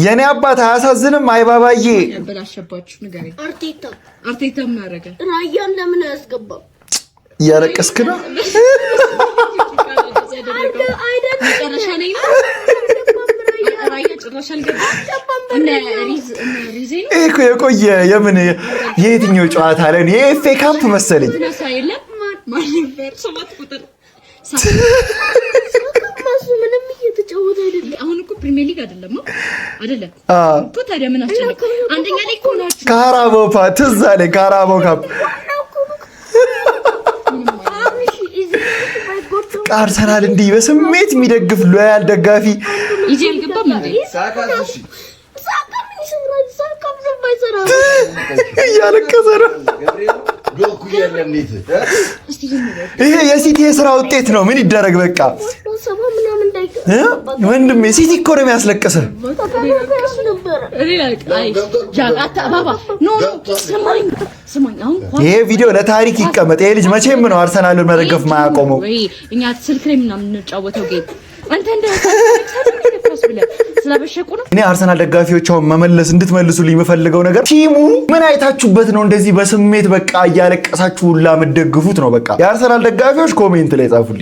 የኔ አባት አያሳዝንም? አይ ባባዬ ያበላሸባችሁ ንገረኝ። አርቴታ ምን አደረገ? ራያን ለምን አያስገባም? እያለቀስክ ነው? እኮ የቆየ የምን የየትኛው ጨዋታ ላይ ነው? የኤፍኤ ካፕ መሰለኝ። ምንም እየተጫወተ አይደለም። አሁን እኮ ፕሪሚየር ሊግ አይደለም እኮ። ታዲያ ምን አስጨነቀው? አንደኛ ላይ እኮ ናችሁ። ካራባው ትዝ አለኝ። ካራባው ካፕ አርሰናል እንዲህ በስሜት የሚደግፍ ሎያል ደጋፊ ይዤ አልገባም እንዴ? እያለቀሰ ነው። ይሄ የሲቲ የስራ ውጤት ነው። ምን ይደረግ በቃ ወንድሜ፣ ሲቲ እኮ ነው የሚያስለቅሰህ። ይሄ ቪዲዮ ለታሪክ ይቀመጥ። ይሄ ልጅ መቼም ነው አርሰናልን መደገፍ ማያቆመው። እኛ ስልክ ላይ ምናምን የምንጫወተው ጌም አንተ እኔ አርሰናል ደጋፊዎች አሁን እንድትመልሱልኝ የምፈልገው ነገር ቲሙ ምን አይታችሁበት ነው እንደዚህ በስሜት በቃ እያለቀሳችሁ ሁላ የምትደግፉት ነው? በቃ የአርሰናል ደጋፊዎች ኮሜንት ላይ ጻፉልኝ።